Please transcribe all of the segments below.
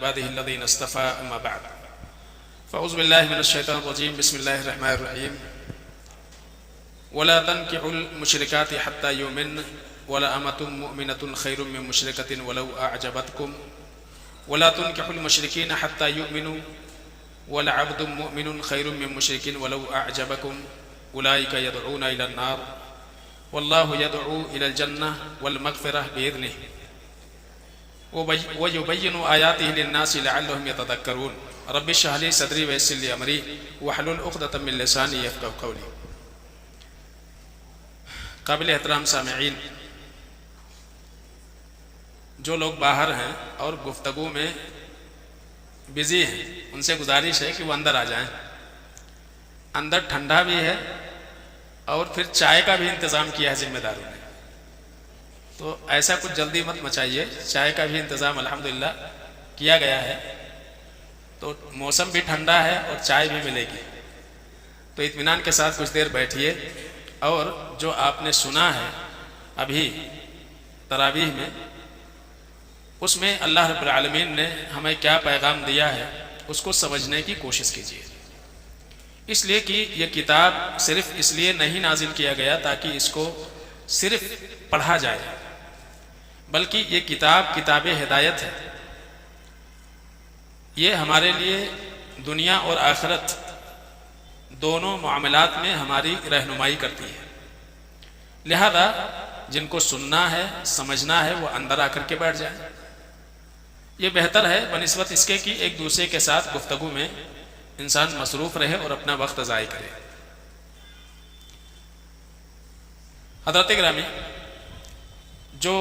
इबादिहिल्लज़ीना इस्तफ़ा अम्मा बअद फ़अऊज़ु बिल्लाहि मिनश शैतानिर रजीम बिस्मिल्लाहिर रहमानिर रहीम वला तन्किहुल मुशरिकाति हत्ता युमिन्न वला अमतुम मुमिनतुन खैरुम मिन मुशरिकतिन वलौ अअजबतकुम वला तुनकिहुल मुशरिकीन हत्ता युमिनु वला अब्दुम मुमिनुन खैरुम मिन मुशरिकिन वलौ अअजबकुम उलाइका यदऊना इलन नार वल्लाहु यदऊ इलल जन्नह वल मग़फ़िरह बिइज़निहि व युबय्यिनु आयातिहि लिन्नासि लअल्लहुम यतदक्करून रब्बि इश्रह ली सदरी व यस्सिर ली अमरी वहलुल उक़दतम मिन लिसानी यफ़क़हू क़ौली। काबिल एहतराम सामिईन, जो लोग बाहर हैं और गुफ्तगू में बिज़ी हैं, उनसे गुजारिश है कि वो अंदर आ जाएं। अंदर ठंडा भी है और फिर चाय का भी इंतज़ाम किया है जिम्मेदारों ने, तो ऐसा कुछ जल्दी मत मचाइए। चाय का भी इंतज़ाम अल्हम्दुलिल्लाह किया गया है, तो मौसम भी ठंडा है और चाय भी मिलेगी। तो इत्मीनान के साथ कुछ देर बैठिए और जो आपने सुना है अभी तरावीह में, उसमें अल्लाह रब्बुल आलमीन ने हमें क्या पैगाम दिया है उसको समझने की कोशिश कीजिए। इसलिए कि यह किताब सिर्फ इसलिए नहीं नाजिल किया गया ताकि इसको सिर्फ पढ़ा जाए, बल्कि ये किताब हिदायत है। ये हमारे लिए दुनिया और आखिरत दोनों मामलात में हमारी रहनुमाई करती है। लिहाजा जिनको सुनना है, समझना है, वो अंदर आकर के बैठ जाए। ये बेहतर है बनिस्बत इसके कि एक दूसरे के साथ गुफ्तगू में इंसान मसरूफ़ रहे और अपना वक्त ज़ाय करे। हज़रत गिरामी, जो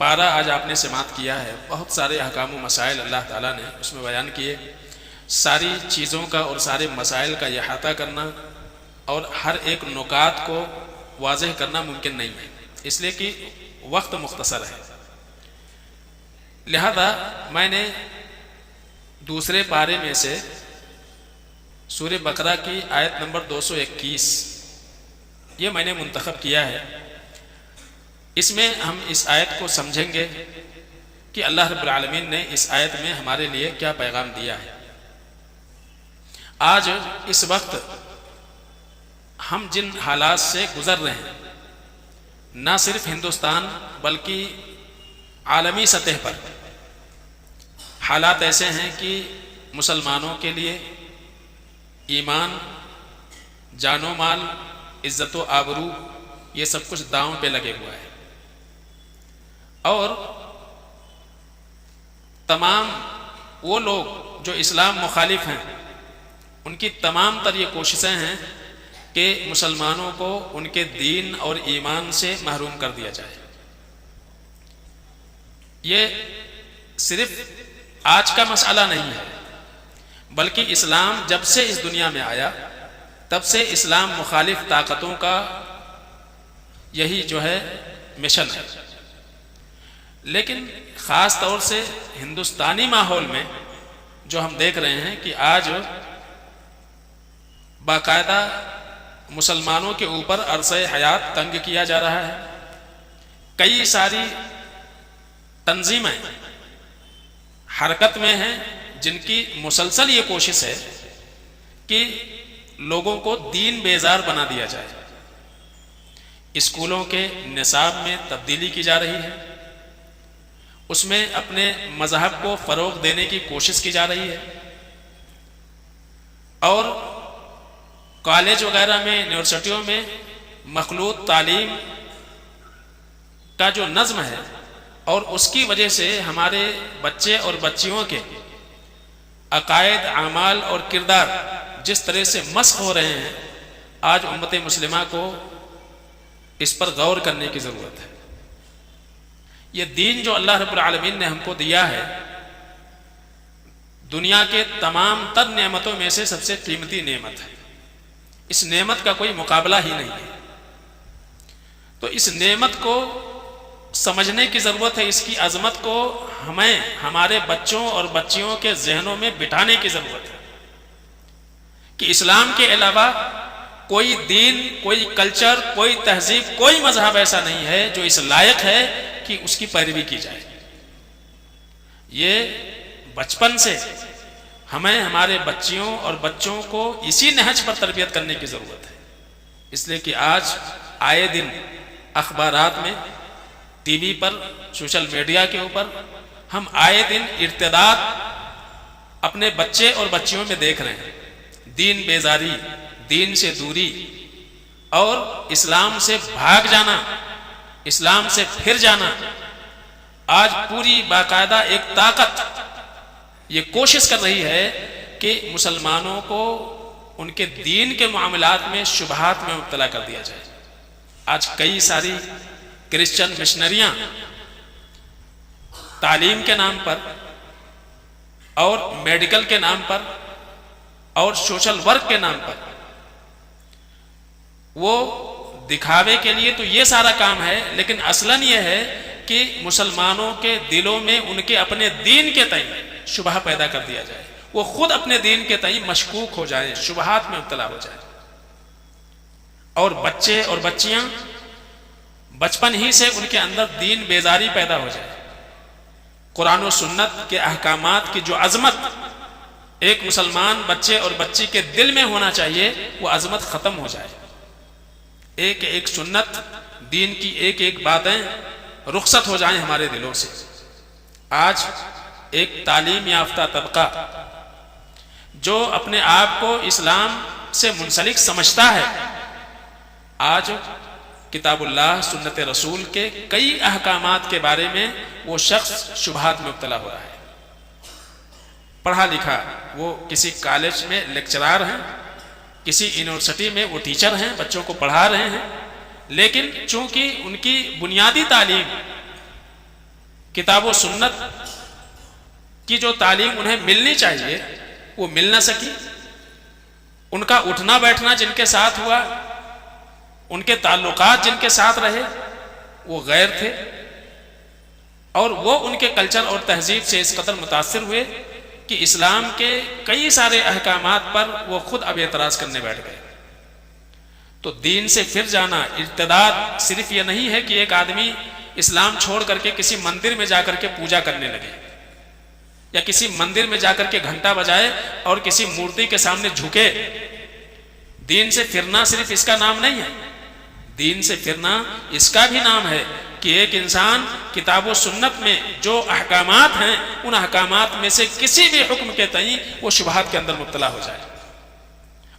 पारा आज आपने समाअत किया है, बहुत सारे अहकाम व मसाइल अल्लाह ताला ने उसमें बयान किए। सारी चीज़ों का और सारे मसाइल का इहाता करना और हर एक नुकात को वाज़ेह करना मुमकिन नहीं है, इसलिए कि वक्त मुख्तसर है। लिहाजा मैंने दूसरे पारे में से सूरह बकरा की आयत नंबर 221 ये मैंने मुंतखब किया है। इसमें हम इस आयत को समझेंगे कि अल्लाह रब्बुल आलमीन ने इस आयत में हमारे लिए क्या पैगाम दिया है। आज इस वक्त हम जिन हालात से गुजर रहे हैं, ना सिर्फ हिंदुस्तान बल्कि आलमी सतह पर हालात ऐसे हैं कि मुसलमानों के लिए ईमान, जानो माल, इज्जत व आबरू ये सब कुछ दांव पे लगे हुआ है। और तमाम वो लोग जो इस्लाम मुखालिफ हैं, उनकी तमाम तर ये कोशिशें हैं कि मुसलमानों को उनके दीन और ईमान से महरूम कर दिया जाए। ये सिर्फ आज का मसला नहीं है, बल्कि इस्लाम जब से इस दुनिया में आया तब से इस्लाम मुखालिफ ताकतों का यही जो है मिशन है। लेकिन ख़ास तौर से हिंदुस्तानी माहौल में जो हम देख रहे हैं कि आज बाकायदा मुसलमानों के ऊपर अरसे हयात तंग किया जा रहा है। कई सारी तंजीमें हरकत में हैं जिनकी मुसलसल ये कोशिश है कि लोगों को दीन बेजार बना दिया जाए। स्कूलों के निसाब में तब्दीली की जा रही है, उसमें अपने मजहब को फ़रोग़ देने की कोशिश की जा रही है। और कॉलेज वगैरह में, यूनिवर्सिटियों में मखलूत तालीम का जो नज़्म है, और उसकी वजह से हमारे बच्चे और बच्चियों के अकायद, आमाल और किरदार जिस तरह से मस्ख़ हो रहे हैं, आज उम्मत मुस्लिमा को इस पर गौर करने की ज़रूरत है। ये दीन जो अल्लाह रब्बुल आलमीन ने हमको दिया है, दुनिया के तमाम तर नेमतों में से सबसे कीमती नेमत है। इस नेमत का कोई मुकाबला ही नहीं है। तो इस नेमत को समझने की ज़रूरत है, इसकी अज़मत को हमें हमारे बच्चों और बच्चियों के जहनों में बिठाने की ज़रूरत है कि इस्लाम के अलावा कोई दीन, कोई कल्चर, कोई तहजीब, कोई मजहब ऐसा नहीं है जो इस लायक है कि उसकी पैरवी की जाए। ये बचपन से हमें हमारे बच्चियों और बच्चों को इसी नहज पर तरबियत करने की ज़रूरत है। इसलिए कि आज आए दिन अखबारात में, टीवी पर, सोशल मीडिया के ऊपर हम आए दिन इर्तिदाद अपने बच्चे और बच्चियों में देख रहे हैं। दीन बेजारी, दीन से दूरी और इस्लाम से भाग जाना, इस्लाम से फिर जाना। आज पूरी बाकायदा एक ताकत ये कोशिश कर रही है कि मुसलमानों को उनके दीन के मामलात में शुबहात में मुब्तला कर दिया जाए। आज कई सारी क्रिश्चियन मिशनरियां तालीम के नाम पर और मेडिकल के नाम पर और सोशल वर्क के नाम पर, वो दिखावे के लिए तो ये सारा काम है, लेकिन असलन ये है कि मुसलमानों के दिलों में उनके अपने दीन के तय शुबहा पैदा कर दिया जाए, वो खुद अपने दीन के तय मशकूक हो जाए, शुबहात में मुब्तला हो जाए। और बच्चे और बच्चियां बचपन ही से उनके अंदर दीन बेजारी पैदा हो जाए। कुरान और सुन्नत के अहकामात की जो अजमत एक मुसलमान बच्चे और बच्ची के दिल में होना चाहिए, वो अजमत खत्म हो जाए। एक एक सुन्नत, दीन की एक एक बातें रुखसत हो जाएं हमारे दिलों से। आज एक तालीम याफ्ता तबका जो अपने आप को इस्लाम से मुंसलिक समझता है, आज किताबुल्लाह सुन्नत रसूल के कई अहकामात के बारे में वो शख्स शुबहात में मुब्तला हो रहा है। पढ़ा लिखा, वो किसी कॉलेज में लेक्चरार हैं, किसी यूनिवर्सिटी में वो टीचर हैं, बच्चों को पढ़ा रहे हैं, लेकिन चूंकि उनकी बुनियादी तालीम किताब व सुन्नत की जो तालीम उन्हें मिलनी चाहिए वो मिल ना सकी। उनका उठना बैठना जिनके साथ हुआ, उनके ताल्लुकात जिनके साथ रहे, वो गैर थे और वो उनके कल्चर और तहजीब से इस कदर मुतासिर हुए कि इस्लाम के कई सारे अहकामात पर वो खुद अब एतराज करने बैठ गए। तो दीन से फिर जाना, इर्तिदाद सिर्फ ये नहीं है कि एक आदमी इस्लाम छोड़ करके किसी मंदिर में जाकर के पूजा करने लगे या किसी मंदिर में जाकर के घंटा बजाए और किसी मूर्ति के सामने झुके। दीन से फिरना सिर्फ इसका नाम नहीं है। दीन से फिरना इसका भी नाम है कि एक इंसान किताब व सुन्नत में जो अहकामात हैं, उन अहकामात में से किसी भी हुक्म के तई वो शुबहात के अंदर मुब्तला हो जाए,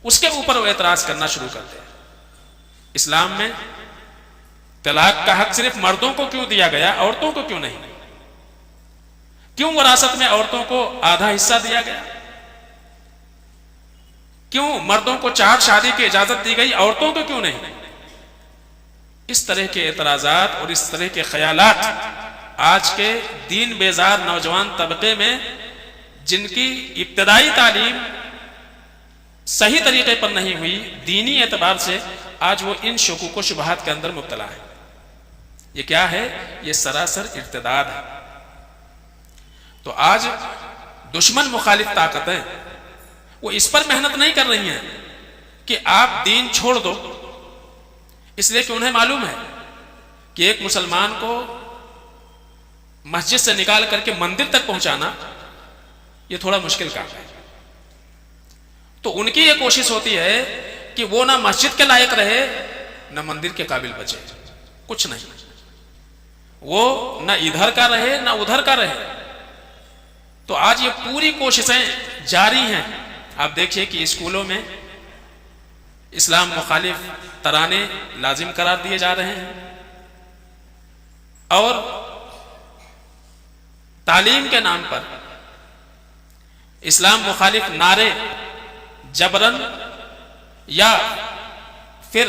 उसके ऊपर वो एतराज करना शुरू कर दे। इस्लाम में तलाक का हक सिर्फ मर्दों को क्यों दिया गया, औरतों को क्यों नहीं? क्यों विरासत में औरतों को आधा हिस्सा दिया गया? क्यों मर्दों को 4 शादी की इजाजत दी गई, औरतों को क्यों नहीं? इस तरह के एतराजात और इस तरह के ख्यालात आज के दीन बेजार नौजवान तबके में, जिनकी इब्तदाई तालीम सही तरीके पर नहीं हुई दीनी एतबार से, आज वो इन शकूक व शुबहात के अंदर मुब्तला है। ये क्या है? ये सरासर इर्तिदाद है। तो आज दुश्मन मुखालिफ ताकतें वो इस पर मेहनत नहीं कर रही हैं कि आप दीन छोड़ दो, इसलिए कि उन्हें मालूम है कि एक मुसलमान को मस्जिद से निकाल करके मंदिर तक पहुंचाना ये थोड़ा मुश्किल काम है। तो उनकी ये कोशिश होती है कि वो ना मस्जिद के लायक रहे ना मंदिर के काबिल बचे, कुछ नहीं, वो ना इधर का रहे ना उधर का रहे। तो आज ये पूरी कोशिशें जारी हैं। आप देखिए कि स्कूलों में इस्लाम मुखालिफ तराने लाजिम करार दिए जा रहे हैं और तालीम के नाम पर इस्लाम मुखालिफ नारे जबरन या फिर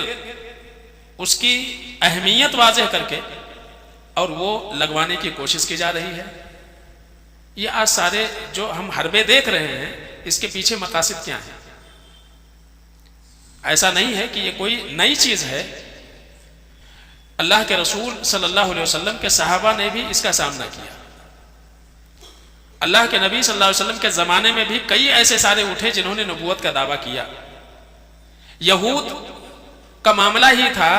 उसकी अहमियत वाज़ेह करके और वो लगवाने की कोशिश की जा रही है। ये आज सारे जो हम हरबे देख रहे हैं, इसके पीछे मकासद क्या है? ऐसा नहीं है कि ये कोई नई चीज है। अल्लाह के रसूल सल्लल्लाहु अलैहि वसल्लम के सहाबा ने भी इसका सामना किया। अल्लाह के नबी सल्लल्लाहु अलैहि वसल्लम के ज़माने में भी कई ऐसे सारे उठे जिन्होंने नबूवत का दावा किया। यहूद का मामला ही था।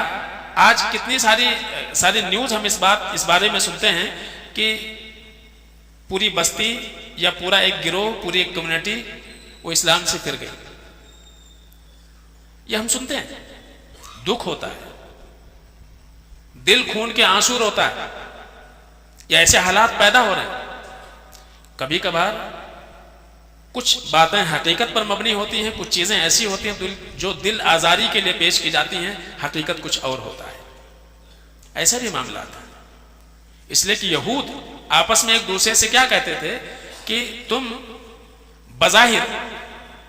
आज कितनी सारी न्यूज़ हम इस बारे में सुनते हैं कि पूरी बस्ती या पूरा एक गिरोह, पूरी एक कम्युनिटी वो इस्लाम से फिर गई। ये हम सुनते हैं, दुख होता है, दिल खून के आंसू रोता है, या ऐसे हालात पैदा हो रहे हैं। कभी कभार कुछ बातें हकीकत पर मबनी होती हैं, कुछ चीजें ऐसी होती हैं जो दिल आजारी के लिए पेश की जाती हैं, हकीकत कुछ और होता है। ऐसा भी मामला था। इसलिए कि यहूद आपस में एक दूसरे से क्या कहते थे कि तुम बज़ाहिर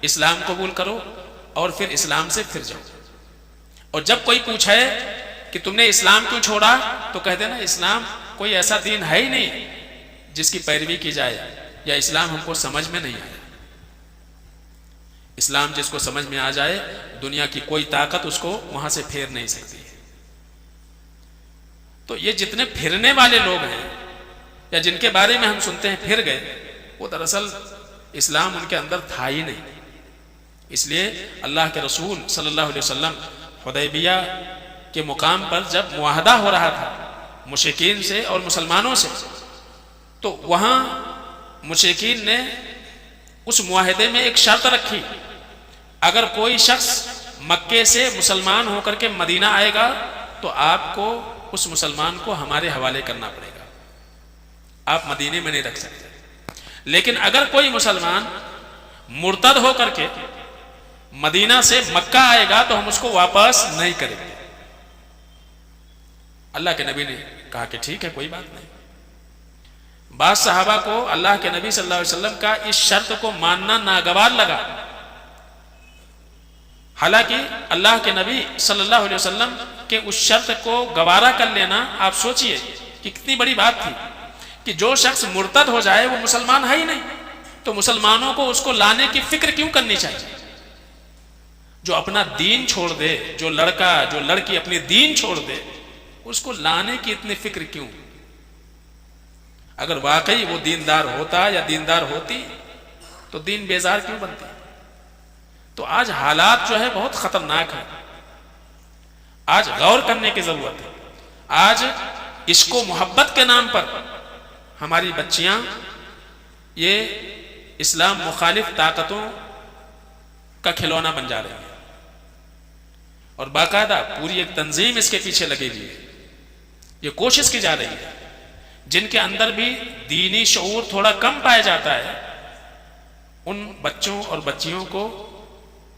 इस्लाम कबूल करो और फिर इस्लाम से फिर जाओ, और जब कोई पूछे कि तुमने इस्लाम क्यों छोड़ा, तो कहते ना इस्लाम कोई ऐसा दीन है ही नहीं जिसकी पैरवी की जाए, या इस्लाम हमको समझ में नहीं आया। इस्लाम जिसको समझ में आ जाए, दुनिया की कोई ताकत उसको वहां से फेर नहीं सकती है। तो ये जितने फिरने वाले लोग हैं या जिनके बारे में हम सुनते हैं फिर गए, वो दरअसल इस्लाम उनके अंदर था ही नहीं। इसलिए अल्लाह के रसूल सल्लल्लाहु अलैहि वसल्लम हुदैबिया के मुकाम पर जब मुआहदा हो रहा था मुशरिकीन से और मुसलमानों से, तो वहां मुशरिकीन ने उस मुआहदे में एक शर्त रखी, अगर कोई शख्स मक्के से मुसलमान होकर के मदीना आएगा तो आपको उस मुसलमान को हमारे हवाले करना पड़ेगा, आप मदीने में नहीं रख सकते। लेकिन अगर कोई मुसलमान मुर्तद होकर के मदीना से मक्का आएगा तो हम उसको वापस नहीं करेंगे। अल्लाह के नबी ने कहा कि ठीक है, कोई बात नहीं। बाद सहाबा को अल्लाह के नबी सल्लल्लाहु अलैहि वसल्लम का इस शर्त को मानना नागवार लगा। हालांकि अल्लाह के नबी सल्लल्लाहु अलैहि वसल्लम के उस शर्त को गवारा कर लेना, आप सोचिए कि कितनी बड़ी बात थी कि जो शख्स मुर्तद हो जाए वो मुसलमान है ही नहीं, तो मुसलमानों को उसको लाने की फिक्र क्यों करनी चाहिए। जो अपना दीन छोड़ दे, जो लड़का जो लड़की अपनी दीन छोड़ दे, उसको लाने की इतनी फिक्र क्यों। अगर वाकई वो दीनदार होता या दीनदार होती तो दीन बेजार क्यों बनती। तो आज हालात जो है बहुत खतरनाक है, आज गौर करने की जरूरत है। आज इसको मोहब्बत के नाम पर हमारी बच्चियां ये इस्लाम मुखालिफ ताकतों का खिलौना बन जा रही है, और बाकायदा पूरी एक तंजीम इसके पीछे लगी हुई है। ये कोशिश की जा रही है, जिनके अंदर भी दीनी शऊर थोड़ा कम पाया जाता है, उन बच्चों और बच्चियों को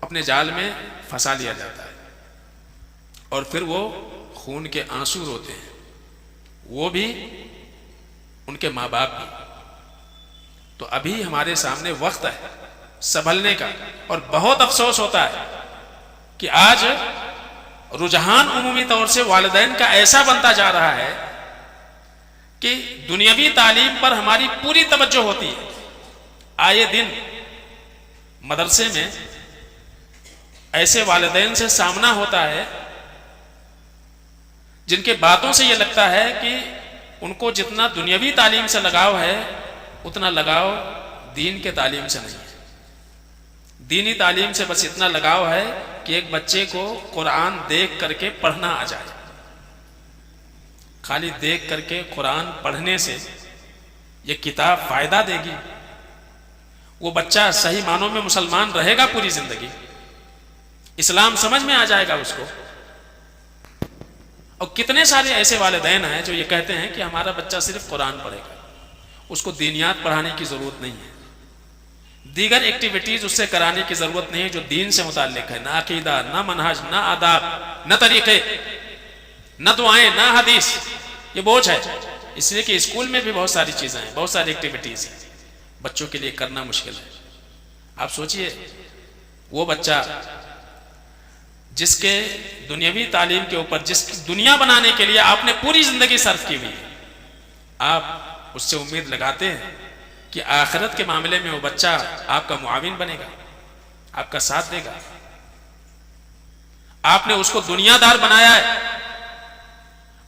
अपने जाल में फंसा लिया जाता है, और फिर वो खून के आंसू रोते हैं, वो भी उनके माँ बाप भी। तो अभी हमारे सामने वक्त है संभलने का, और बहुत अफसोस होता है कि आज रुझान उमूमी तौर से वालिदैन का ऐसा बनता जा रहा है कि दुनियावी तालीम पर हमारी पूरी तवज्जो होती है। आए दिन मदरसे में ऐसे वालिदैन से सामना होता है जिनके बातों से यह लगता है कि उनको जितना दुनियावी तालीम से लगाव है उतना लगाव दीन के तालीम से नहीं है। दीनी तालीम से बस इतना लगाव है कि एक बच्चे को कुरान देख करके पढ़ना आ जाए। खाली देख करके कुरान पढ़ने से ये किताब फायदा देगी, वो बच्चा सही मानों में मुसलमान रहेगा पूरी जिंदगी, इस्लाम समझ में आ जाएगा उसको। और कितने सारे ऐसे वालिदैन हैं जो ये कहते हैं कि हमारा बच्चा सिर्फ कुरान पढ़ेगा, उसको दीनियात पढ़ाने की जरूरत नहीं है, दीगर एक्टिविटीज उससे कराने की जरूरत नहीं है जो दीन से मुताल्लिक है। ना अकीदा, ना मनहज, ना आदाब, न तरीके, न दुआएं, ना हदीस, ये बोझ है। इसलिए कि स्कूल में भी बहुत सारी चीजें हैं, बहुत सारी एक्टिविटीज हैं, बच्चों के लिए करना मुश्किल है। आप सोचिए वो बच्चा जिसके दुनियावी तालीम के ऊपर, जिसकी दुनिया बनाने के लिए आपने पूरी जिंदगी सर्फ की हुई है, आप उससे उम्मीद लगाते हैं कि आखिरत के मामले में वो बच्चा आपका मुआविन बनेगा, आपका साथ देगा। आपने उसको दुनियादार बनाया है,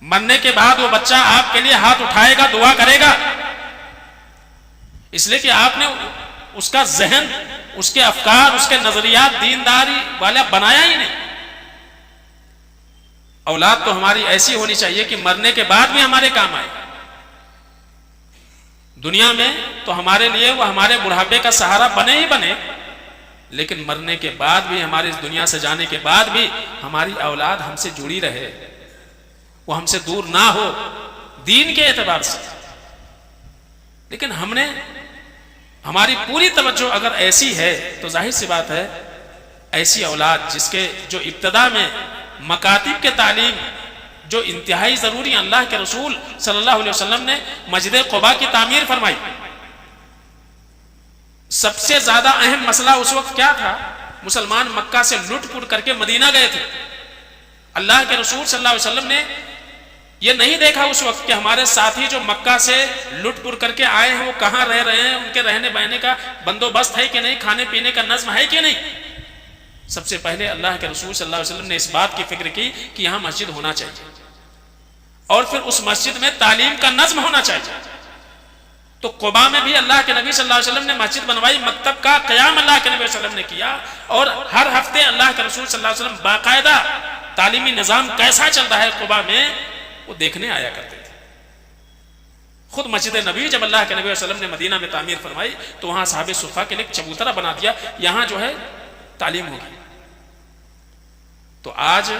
मरने के बाद वो बच्चा आपके लिए हाथ उठाएगा, दुआ करेगा, इसलिए कि आपने उसका जहन, उसके अफकार, उसके नजरियात दीनदारी वाला बनाया ही नहीं। औलाद तो हमारी ऐसी होनी चाहिए कि मरने के बाद भी हमारे काम आए। दुनिया में तो हमारे लिए वो हमारे बुढ़ापे का सहारा बने ही बने, लेकिन मरने के बाद भी, हमारे इस दुनिया से जाने के बाद भी हमारी औलाद हमसे जुड़ी रहे, वो हमसे दूर ना हो दीन के एतबार से। लेकिन हमने, हमारी पूरी तवज्जो अगर ऐसी है तो जाहिर सी बात है ऐसी औलाद जिसके जो इब्तदा में मकातिब के तालीम जो इंतहाई जरूरी, अल्लाह के रसूल सल्लल्लाहु अलैहि वसल्लम ने मस्जिद क़ुबा की तामीर फरमाई। सबसे ज्यादा अहम मसला उस वक्त क्या था? मुसलमान मक्का से लुटपुट करके मदीना गए थे। अल्लाह के रसूल सल्लल्लाहु अलैहि वसल्लम ने यह नहीं देखा उस वक्त कि हमारे साथी जो मक्का से लुटपुट करके आए हैं वो कहां रह रहे हैं, उनके रहने बहने का बंदोबस्त है कि नहीं, खाने पीने का नज्म है कि नहीं। सबसे पहले अल्लाह के रसूल सल्लल्लाहु अलैहि वसल्लम ने इस बात की फिक्र की कि यहां मस्जिद होना चाहिए और फिर उस मस्जिद में तालीम का नज्म होना चाहिए। तो क़ुबा में भी अल्लाह के नबी सल्लल्लाहु अलैहि वसल्लम ने मस्जिद बनवाई, मकतब का क़याम अल्लाह के नबी सल्लल्लाहु अलैहि वसल्लम ने किया और हर हफ्ते अल्लाह के रसूल सल्लल्लाहु अलैहि वसल्लम बाकायदा तालीमी निज़ाम कैसा चल रहा है क़ुबा में वो देखने आया करते थे। खुद मस्जिद नबी जब अल्लाह के नबी सल्लल्लाहु अलैहि वसल्लम ने मदीना में तामीर फरमाई तो वहां साहबे सुफ़ा के लिए चबूतरा बना दिया, यहां जो है तालीम होगी। तो आज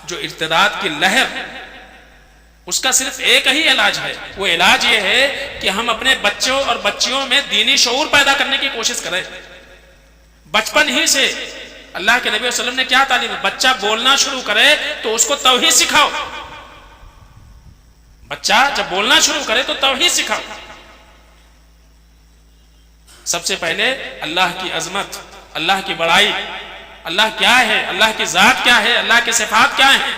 जो इर्तिदाद की लहर, उसका सिर्फ एक ही इलाज है, वो इलाज ये है कि हम अपने बच्चों और बच्चियों में दीनी शऊर पैदा करने की कोशिश करें। बचपन ही से अल्लाह के नबी सल्लल्लाहु अलैहि वसल्लम ने क्या तालीम है? बच्चा बोलना शुरू करे तो उसको तौहीद सिखाओ। बच्चा जब बोलना शुरू करे तो तौहीद सिखाओ। सबसे पहले अल्लाह की अजमत, अल्लाह की बड़ाई, अल्लाह क्या है, अल्लाह की जात क्या है, अल्लाह के सिफात क्या है,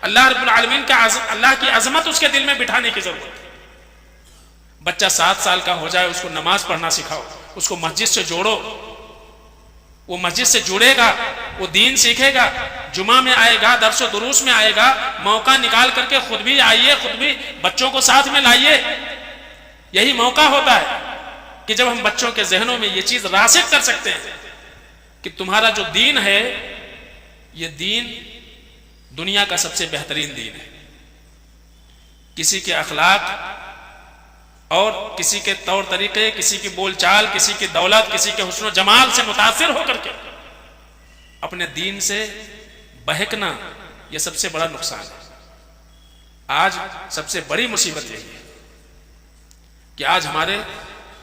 अल्लाह रब्बुल आलमीन का अल्लाह की अजमत उसके दिल में बिठाने की जरूरत है। बच्चा 7 साल का हो जाए उसको नमाज पढ़ना सिखाओ, उसको मस्जिद से जोड़ो, वो मस्जिद से जुड़ेगा, वो दीन सीखेगा, जुमा में आएगा, दर्स व दुरूस में आएगा, मौका निकाल करके खुद भी आइए, खुद भी बच्चों को साथ में लाइए। यही मौका होता है कि जब हम बच्चों के जहनों में ये चीज रासिख कर सकते हैं कि तुम्हारा जो दीन है ये दीन दुनिया का सबसे बेहतरीन दीन है। किसी के अखलाक और किसी के तौर तरीके, किसी की बोलचाल, किसी की दौलत, किसी के हुस्न जमाल से मुतासिर होकर के अपने दीन से बहकना, यह सबसे बड़ा नुकसान है। आज सबसे बड़ी मुसीबत यही है कि आज हमारे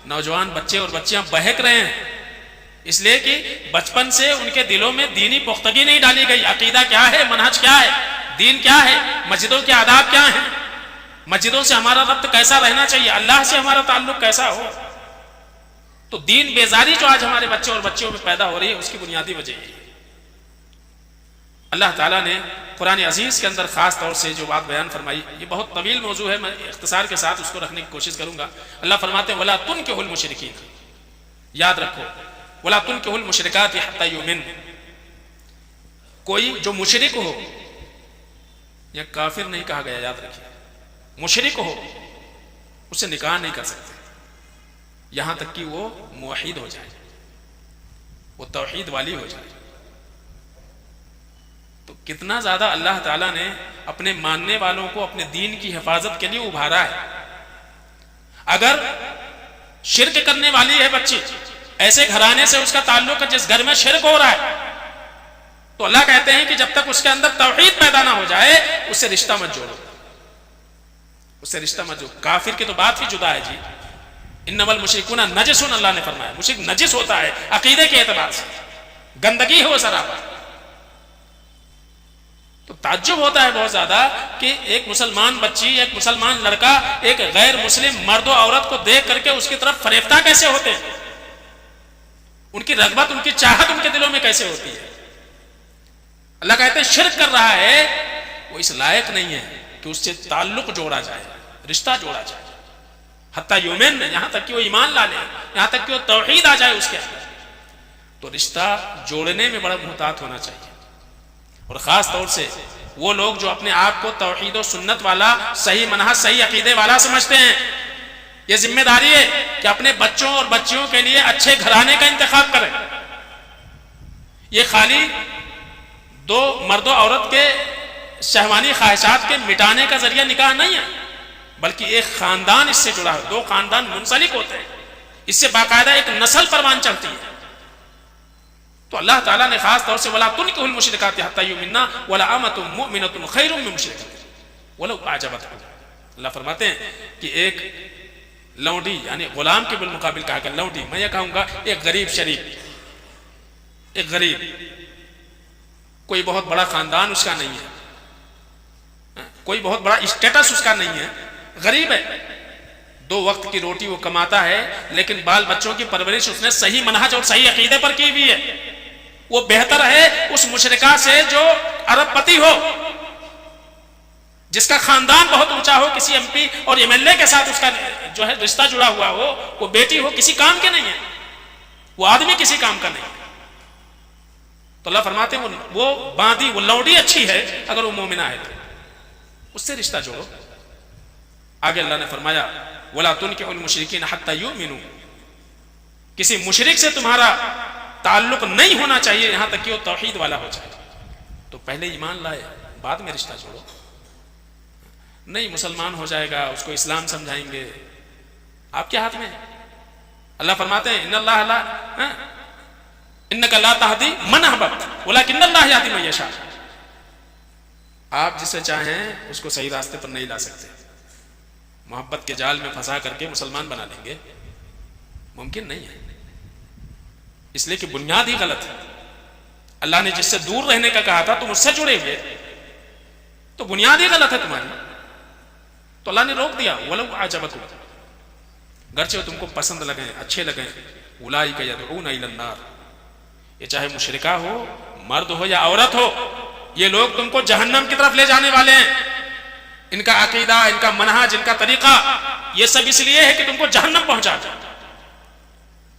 नौजवान बच्चे और बच्चियां बहक रहे हैं इसलिए कि बचपन से उनके दिलों में दीनी पुख्तगी नहीं डाली गई। अकीदा क्या है, मनहज क्या है, दीन क्या है, मस्जिदों के आदाब क्या है, मस्जिदों से हमारा रब्त कैसा रहना चाहिए, अल्लाह से हमारा ताल्लुक कैसा हो। तो दीन बेजारी जो आज हमारे बच्चे और बच्चियों में पैदा हो रही है उसकी बुनियादी वजह यही है। अल्लाह ताला ने कुरान अजीज के अंदर खास तौर से जो बात बयान फरमाई, ये बहुत तवील मौजू है, मैं इख्तिसार के साथ उसको रखने की कोशिश करूंगा। अल्लाह फरमाते हैं वला तुनकिहुल मुशरिकीन, याद रखो, वला तुनकिहुल मुशरिकात हत्ता युमिन। कोई जो मुशरिक हो, या काफिर नहीं कहा गया, याद रखिए, मुशरिक हो उससे निकाह नहीं कर सकते यहां तक कि वो मुवहिद हो जाए, वो तौहीद वाली हो जाए। तो कितना ज्यादा अल्लाह ताला ने अपने मानने वालों को अपने दीन की हिफाजत के लिए उभारा है। अगर शिर्क करने वाली है बच्ची, ऐसे घराने से उसका ताल्लुक है जिस घर में शिर्क हो रहा है, तो अल्लाह कहते हैं कि जब तक उसके अंदर तौहीद पैदा ना हो जाए उससे रिश्ता मत जोड़ो, उससे रिश्ता मत जोड़ो। काफिर की तो बात ही जुदा है जी, इन्नमल मुशरिकूना नजसून, अल्लाह ने फरमाया मुशरिक नजिस होता है अकीदे के एतबार से, गंदगी है वो सरापा। तो ताज्जुब होता है बहुत ज्यादा कि एक मुसलमान बच्ची, एक मुसलमान लड़का एक गैर मुस्लिम मर्द और औरत को देख करके उसकी तरफ फरेफ्ता कैसे होते हैं, उनकी रग़बत, उनकी चाहत उनके दिलों में कैसे होती है। अल्लाह कहते हैं शिर्क कर रहा है, वो इस लायक नहीं है कि उससे ताल्लुक जोड़ा जाए, रिश्ता जोड़ा जाए, हत्ता युमिन, यहां तक कि वो ईमान ला ले, यहां तक कि वो तौहीद आ जाए उसके अंदर। तो रिश्ता जोड़ने में बड़ा मुहतात होना चाहिए, और खास तौर से वो लोग जो अपने आप को तौहीद और सुन्नत वाला, सही मनहज, सही अकीदे वाला समझते हैं, ये जिम्मेदारी है कि अपने बच्चों और बच्चियों के लिए अच्छे घराने का इंतखाब करें। ये खाली दो मर्दों औरत के शहवानी ख्वाहिशात के मिटाने का जरिया निकाह नहीं है, बल्कि एक खानदान इससे जुड़ा है, दो खानदान मुंसलिक होते हैं, इससे बाकायदा एक नस्ल परवान चलती है। तो अल्लाह ताला ने खास तौर से वला तुनकिहुल मुशरिकाति हत्ता युमिन्ना वला अमतुम मुमिनतुन खैरुम मिन मुशरिकतिन वलौ अअजबतकुम। अल्लाह फरमाते हैं कि एक लौंडी यानी गुलाम के बिलमुकाबिल कहा गया लौंडी, मैं ये कहूंगा एक गरीब शरीफ, एक गरीब, कोई बहुत बड़ा खानदान उसका नहीं है, कोई बहुत बड़ा स्टेटस उसका नहीं है, गरीब है, 2 वक्त की रोटी वो कमाता है, लेकिन बाल बच्चों की परवरिश उसने सही मनहज और सही अकीदे पर की हुई है। वो बेहतर है उस मुशरिका से जो अरबपति हो, जिसका खानदान बहुत ऊंचा हो, किसी एमपी और एमएलए के साथ उसका जो है रिश्ता जुड़ा हुआ हो, वो बेटी हो किसी काम के नहीं है, वो आदमी किसी काम का नहीं। तो अल्लाह फरमाते हैं वो बांदी, वो लौड़ी अच्छी है अगर वो मोमिना है तो उससे रिश्ता जोड़ो। आगे अल्लाह ने फरमाया वला तुनकिहुल मुशरिकीन हत्ता युमिनू, किसी मुशरिक से तुम्हारा ताल्लुक नहीं होना चाहिए यहां तक कि वो तौहीद वाला हो जाए। तो पहले ईमान लाए, बाद में रिश्ता जोड़ो। नहीं मुसलमान हो जाएगा, उसको इस्लाम समझाएंगे, आपके हाथ में। अल्लाह फरमाते हैं इन्नका ला तहदी मन अहबब्त वलाकिन्नल्लाह यहदी मन यशा। आप जिसे चाहें उसको सही रास्ते पर नहीं ला सकते, मोहब्बत के जाल में फंसा करके मुसलमान बना लेंगे, मुमकिन नहीं है, इसलिए कि बुनियाद ही गलत है। अल्लाह ने जिससे दूर रहने का कहा था तुम उससे जुड़े हुए, तो बुनियाद ही गलत है तुम्हारी, तो अल्लाह ने रोक दिया वलौ अअजबकुम, गर्चे तुमको पसंद लगे, अच्छे लगे, उलाइका यदऊना इलन नार, ये चाहे मुशरिका हो, मर्द हो या औरत हो, ये लोग तुमको जहन्नम की तरफ ले जाने वाले हैं। इनका अकीदा, इनका मनहज, इनका तरीका, ये सब इसलिए है कि तुमको जहन्नम पहुंचा जाए।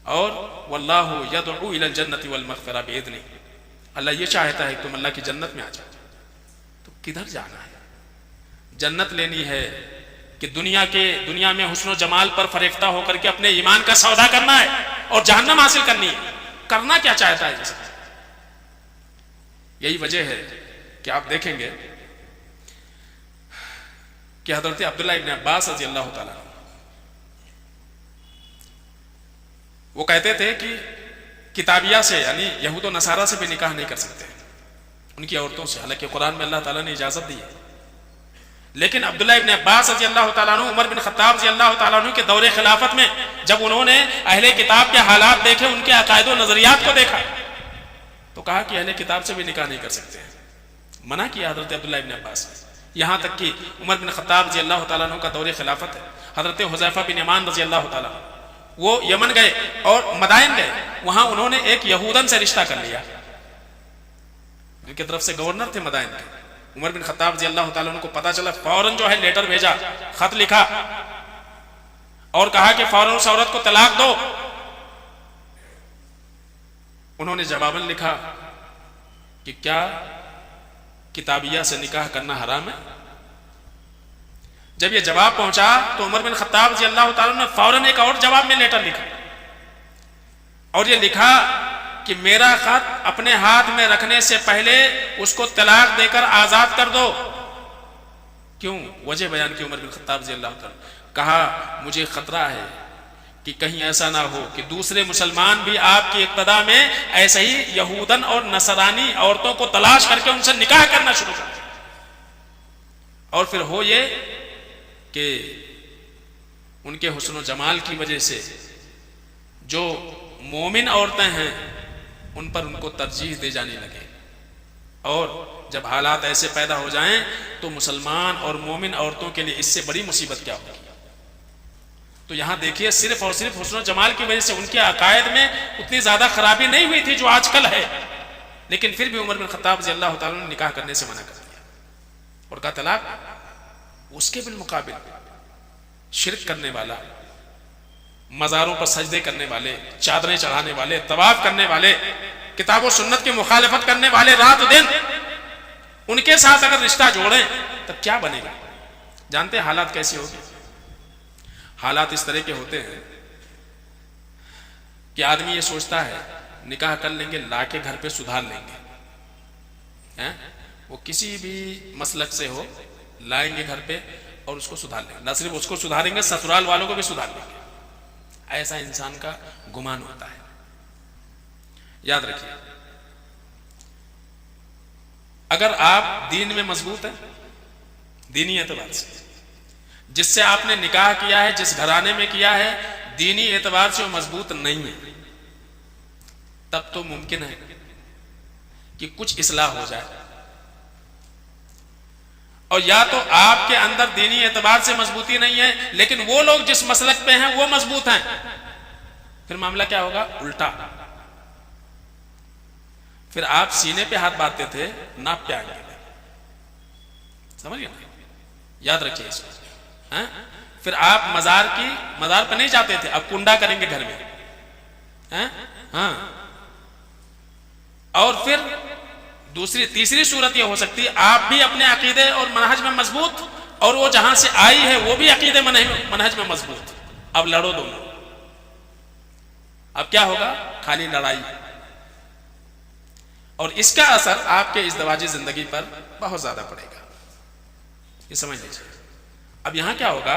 और वल्लाहु यदउ इलल जन्नति वल मग़फ़िरा बिइज़्निही, अल्लाह ये चाहता है कि तुम अल्लाह की जन्नत में आ जाओ। तो किधर जाना है? जन्नत लेनी है कि दुनिया में हुस्न जमाल पर फरेफ्ता होकर के अपने ईमान का सौदा करना है और जहन्नम हासिल करनी है? करना क्या चाहता है जैसे? यही वजह है कि आप देखेंगे कि हज़रत अब्दुल्लाह इब्न अब्बास रज़ी अल्लाह ताला वो कहते थे कि किताबिया से यानी यहूद और नसारा से भी निकाह नहीं कर सकते उनकी औरतों से, हालांकि कुरान में अल्लाह ताला ने इजाजत दी है। लेकिन अब्दुल्लाह इब्न अब्बास रज़ी अल्लाह ताला अन्हु, उमर बिन खत्ताब रज़ी अल्लाह ताला अन्हु के दौरे खिलाफत में जब उन्होंने अहले किताब के हालात देखे, उनके अकायद व नजरियात को देखा, तो कहा कि अहले किताब से भी निकाह नहीं कर सकते, मना किया हजरत अब्दुल्लाह इब्न अब्बास। यहां तक कि उमर बिन खत्ताब रज़ी अल्लाह ताला अन्हु का दौरे खिलाफत है, हजरत हुज़ैफा बिन यमान रज़ी अल्लाह ताला वो यमन गए और मदाइन गए, वहां उन्होंने एक यहूदन से रिश्ता कर लिया, जिनकी तरफ से गवर्नर थे मदाइन के। उमर बिन खत्ताब रज़ी अल्लाह ताला अन्हु को पता चला, फौरन जो है लेटर भेजा, खत लिखा और कहा कि फौरन उस औरत को तलाक दो। उन्होंने जवाबन लिखा कि क्या किताबिया से निकाह करना हराम है? जब ये जवाब पहुंचा तो उमर बिन खत्ताब रज़ी अल्लाह ताला ने फौरन एक और जवाब में लेटर लिखा और ये लिखा कि मेरा खत अपने हाथ में रखने से पहले उसको तलाक देकर आजाद कर दो। क्यों? वजह बयान की उमर बिन खत्ताब रज़ी अल्लाह ताला, कहा मुझे खतरा है कि कहीं ऐसा ना हो कि दूसरे मुसलमान भी आपकी इक्तदा में ऐसे ही यहूदन और नसरानी औरतों को तलाश करके उनसे निकाह करना शुरू कर दें, और फिर हो ये कि उनके हुस्न जमाल की वजह से जो मोमिन औरतें हैं उन पर उनको तरजीह दे जाने लगे, और जब हालात ऐसे पैदा हो जाएं तो मुसलमान और मोमिन औरतों के लिए इससे बड़ी मुसीबत क्या होगी। तो यहां देखिए सिर्फ और सिर्फ हुस्न जमाल की वजह से उनके अकायद में उतनी ज्यादा खराबी नहीं हुई थी जो आजकल है, लेकिन फिर भी उमर बिन खत्ताब रज़ी अल्लाह ताला ने निकाह करने से मना कर दिया और कहा तलाक। उसके बिलमुकाबिल शिर्क करने वाला, मज़ारों पर सजदे करने वाले, चादरें चढ़ाने वाले, तवाफ करने वाले, किताब और सुन्नत की मुखालिफत करने वाले रात दिन, उनके साथ अगर रिश्ता जोड़ें तब क्या बनेगा? जानते हैं हालात कैसी होगी? हालात इस तरह के होते हैं कि आदमी ये सोचता है निकाह कर लेंगे, लाके घर पे सुधार लेंगे, हैं? वो किसी भी मसलक से हो लाएंगे घर पे और उसको सुधार लेंगे। न सिर्फ उसको सुधारेंगे, ससुराल वालों को भी सुधार लेंगे। ऐसा इंसान का गुमान होता है। याद रखिए, अगर आप दीन में मजबूत हैं, दीनी एतबार से, जिससे आपने निकाह किया है, जिस घराने में किया है, दीनी एतबार से वो मजबूत नहीं है, तब तो मुमकिन है कि कुछ इस्लाह हो जाए। और या तो आपके अंदर दीनी एतबार से मजबूती नहीं है, लेकिन वो लोग जिस मसलक पे हैं वो मजबूत हैं, फिर मामला क्या होगा? उल्टा। फिर आप सीने पे हाथ बांधते थे, नाप पे आगे, समझ गए ना? याद रखिए इसको। हैं? फिर आप मजार पे नहीं जाते थे, अब कुंडा करेंगे घर में। हैं? हाँ। और फिर दूसरी तीसरी सूरत यह हो सकती है, आप भी अपने अकीदे और मनहज में मजबूत, और वो जहां से आई है वो भी अकीदे मनहज में मजबूत। अब लड़ो दोनों। अब क्या होगा? खाली लड़ाई। और इसका असर आपके इज़्दिवाजी जिंदगी पर बहुत ज्यादा पड़ेगा, ये समझ लीजिए। अब यहां क्या होगा?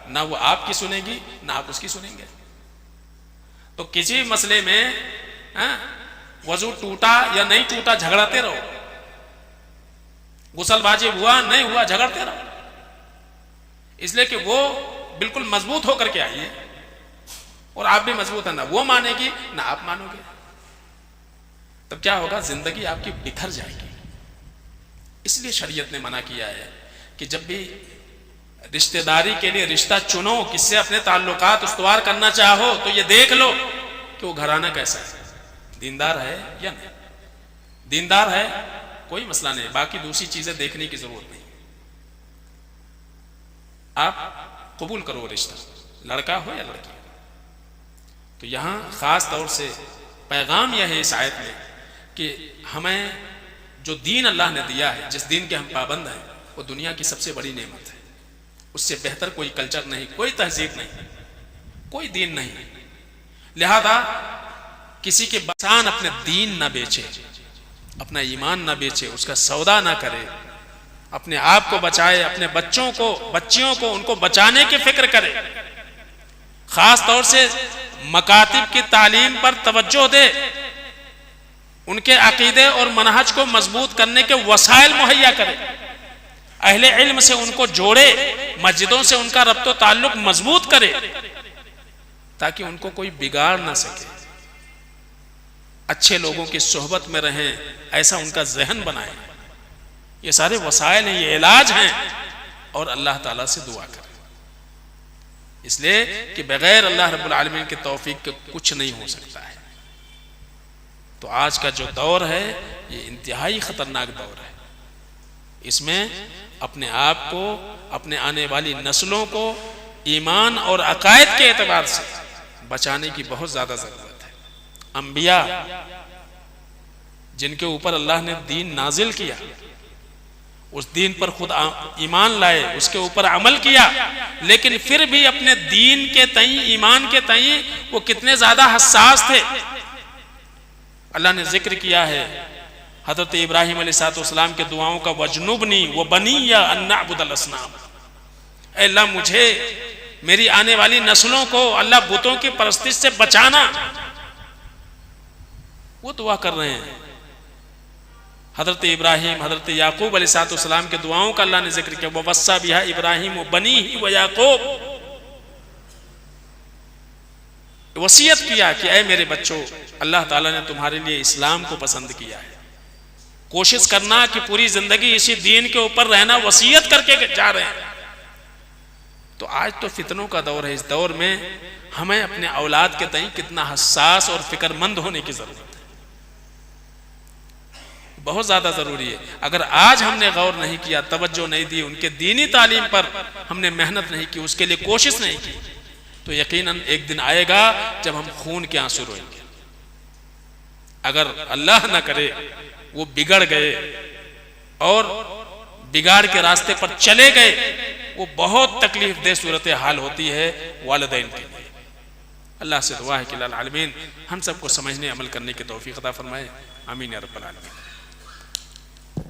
ना वो आपकी सुनेगी, ना आप उसकी सुनेंगे। तो किसी मसले में वजू टूटा या नहीं टूटा, झगड़ाते रहो। गुसल वाजिब हुआ नहीं हुआ, झगड़ते रहो, इसलिए कि वो बिल्कुल मजबूत होकर के आई है और आप भी मजबूत है। ना वो मानेगी ना आप मानोगे। तब क्या होगा? जिंदगी आपकी बिखर जाएगी। इसलिए शरीयत ने मना किया है कि जब भी रिश्तेदारी के लिए रिश्ता चुनो, किससे अपने ताल्लुकात उस्तवार करना चाहो, तो ये देख लो कि वो घराना कैसा है, दीनदार है या नहीं। दीनदार है कोई मसला नहीं, बाकी दूसरी चीजें देखने की जरूरत नहीं। आप कबूल करो रिश्ता, लड़का हो या लड़की। तो यहां खास तौर से पैगाम यह है इस आयत में कि हमें जो दीन अल्लाह ने दिया है, जिस दीन के हम पाबंद हैं, वो दुनिया की सबसे बड़ी नेमत है। उससे बेहतर कोई कल्चर नहीं, कोई तहजीब नहीं, कोई दीन नहीं। लिहाजा किसी के बसान अपने दीन ना बेचे, अपना ईमान ना बेचे, उसका सौदा ना करे, अपने आप को बचाए, अपने बच्चियों को उनको बचाने की फिक्र करे। खास तौर से मकातिब की तालीम पर तवज्जो दे, उनके अकीदे और मनहज को मजबूत करने के वसाइल मुहैया करे, अहले इल्म से उनको जोड़े, मस्जिदों से उनका रब्तो ताल्लुक मजबूत करे, ताकि उनको कोई बिगाड़ ना सके। अच्छे लोगों की सोहबत में रहें, ऐसा उनका जहन बनाए। ये सारे वसाइल हैं, ये इलाज हैं। और अल्लाह ताला से दुआ करें, इसलिए कि बगैर अल्लाह रब्बुल आलमीन के तौफीक के कुछ नहीं हो सकता है। तो आज का जो दौर है ये इंतहाई खतरनाक दौर है। इसमें अपने आप को, अपने आने वाली नस्लों को ईमान और अकायद के एतबार से बचाने की बहुत ज्यादा जरूरत है। अंबिया जिनके ऊपर अल्लाह ने दीन नाजिल किया, उस दीन पर खुद ईमान लाए, उसके ऊपर अमल किया, लेकिन फिर भी अपने दीन के तई, ईमान के तई वो कितने ज्यादा हसास थे। अल्लाह ने जिक्र किया है हजरत इब्राहिम अलैहिस्सलाम के दुआओं का, वजनुबनी व बनिया अन नअबुदल असनाम। अल्लाह मुझे, मेरी आने वाली नस्लों को अल्लाह बुतों की परस्तिश से बचाना। वो दुआ कर रहे हैं। हजरत इब्राहिम, हजरत याकूब अलैहिस्सलाम के दुआओं का अल्लाह ने जिक्र किया, ववस्सा बिहा इब्राहिम व बनीही व याकूब। वसीयत किया कि ऐ मेरे बच्चों, अल्लाह ताला ने तुम्हारे लिए इस्लाम को पसंद किया है, कोशिश करना कि पूरी जिंदगी इसी दीन के ऊपर रहना, वसीयत करके जा रहे हैं। तो आज तो फितनों का दौर है। इस दौर में हमें अपने औलाद के तई कितना हसास और फिक्रमंद होने की जरूरत है, बहुत ज्यादा जरूरी है। अगर आज हमने गौर नहीं किया, तवज्जो नहीं दी, उनके दीनी तालीम पर हमने मेहनत नहीं की, उसके लिए कोशिश नहीं की, तो यकीनन एक दिन आएगा जब हम खून के आंसू रोएंगे। अगर अल्लाह ना करे वो बिगड़ गए और बिगाड़ के रास्ते पर चले गए, वो बहुत तकलीफ दे सूरत हाल होती है वालिदैन के लिए। अल्लाह से दुआ है कि अल्लाह आलमीन हम सबको समझने, अमल करने की तौफीक अता फरमाए। आमीन या रब्बल आलमीन।